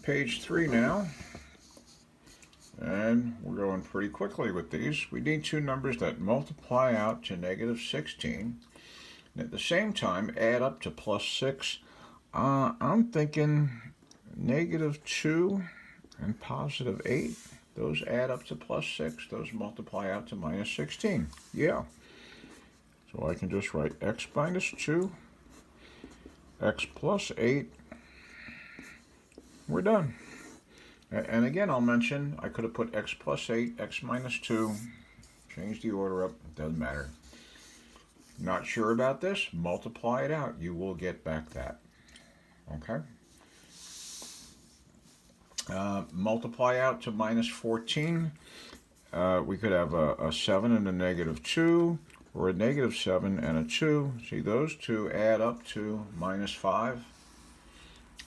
page 3 now. And we're going pretty quickly with these. We need two numbers that multiply out to negative 16. And at the same time, add up to plus 6. I'm thinking negative 2 and positive 8. Those add up to plus 6. Those multiply out to minus 16. Yeah. So I can just write x minus 2, x plus 8. We're done. And again, I'll mention, I could have put x plus 8, x minus 2, change the order up, it doesn't matter. Not sure about this? Multiply it out. You will get back that. Okay? Multiply out to minus 14. We could have a 7 and a negative 2, or a negative 7 and a 2. See, those two add up to minus 5.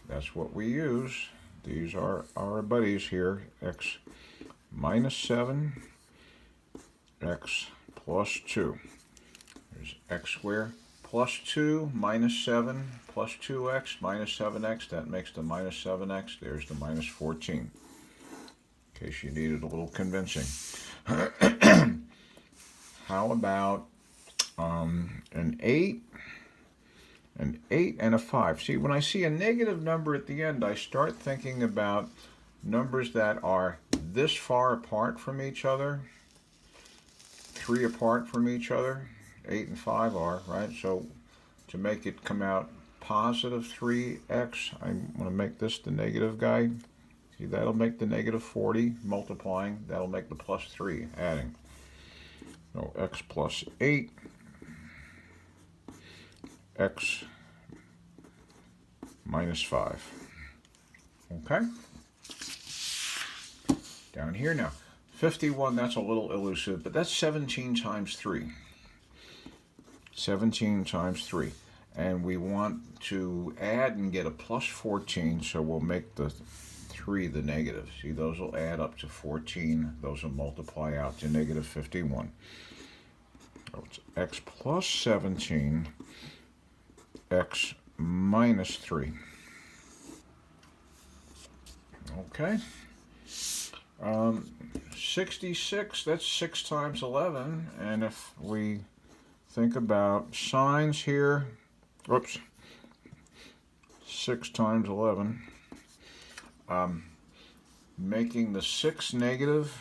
That's what we use. These are our buddies here. X minus 7, x plus 2. There's x squared plus 2 minus 7 plus 2x minus 7x. That makes the minus 7x. There's the minus 14. In case you needed a little convincing. How about an 8? An 8 and a 5. See, when I see a negative number at the end, I start thinking about numbers that are this far apart from each other, 3 apart from each other. 8 and 5 are, right? So to make it come out positive 3x, I'm going to make this the negative guy. See, that'll make the negative 40, multiplying. That'll make the plus 3, adding. So x plus 8. X minus 5. Okay? Down here now. 51, that's a little elusive, but that's 17 times 3. 17 times 3. And we want to add and get a plus 14, so we'll make the 3 the negative. See, those will add up to 14. Those will multiply out to negative 51. So it's x plus 17. X minus 3. Okay. 66, that's 6 times 11. And if we think about signs here, whoops, 6 times 11, making the 6 negative,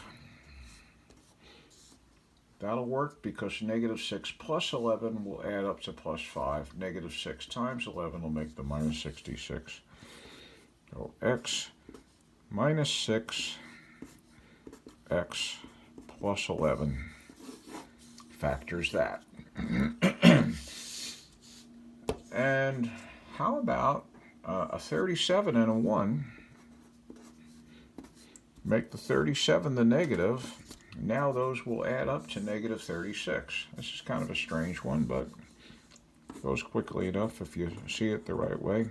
that'll work because negative 6 plus 11 will add up to plus 5. Negative 6 times 11 will make the minus 66. So x minus 6, x plus 11 factors that. And how about a 37 and a 1? Make the 37 the negative. Now those will add up to negative 36. This is kind of a strange one, but goes quickly enough if you see it the right way.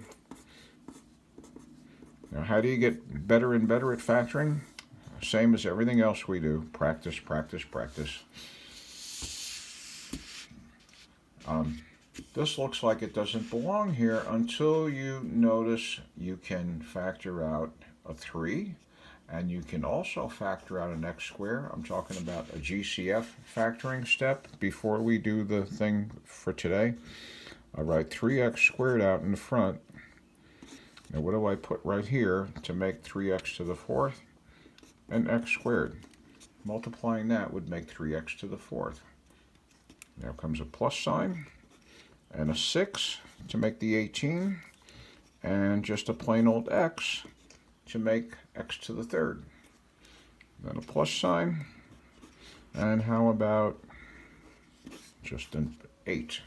Now, how do you get better and better at factoring? Same as everything else we do. Practice, practice, practice. This looks like it doesn't belong here until you notice you can factor out a 3. And you can also factor out an x squared. I'm talking about a GCF factoring step before we do the thing for today. I write 3x squared out in the front. Now what do I put right here to make 3x to the 4th? An x squared. Multiplying that would make 3x to the 4th. Now comes a plus sign and a 6 to make the 18. And just a plain old x to make x to the 3rd. Then a plus sign. And how about just an 8?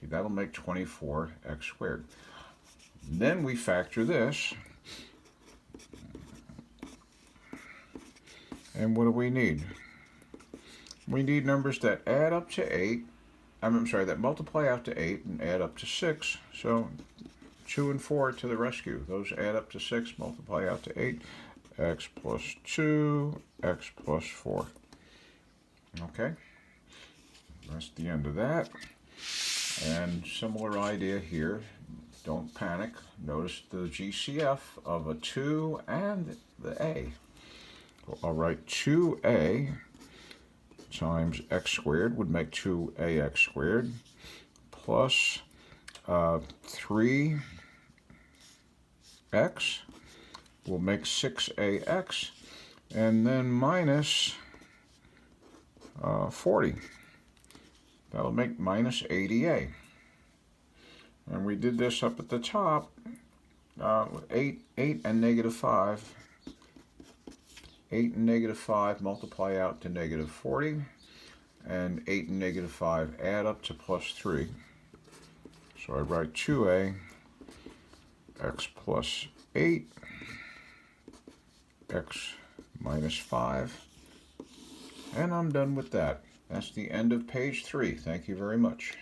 See, that'll make 24x squared. Then we factor this. And what do we need? We need numbers that add up to 8. I'm sorry, that multiply out to 8 and add up to 6. So 2 and 4 to the rescue. Those add up to 6, multiply out to 8. X plus 2, x plus 4. Okay, that's the end of that. And similar idea here. don't panic. Notice the GCF of a 2 and the a. So I'll write 2a times x squared would make 2ax squared plus 3x will make 6ax, and then minus 40. That'll make minus 80a. And we did this up at the top, 8 and negative 5. 8 and negative 5 multiply out to negative 40, and 8 and negative 5 add up to plus 3. So I write 2a x plus 8, x minus 5, and I'm done with that. That's the end of page 3. Thank you very much.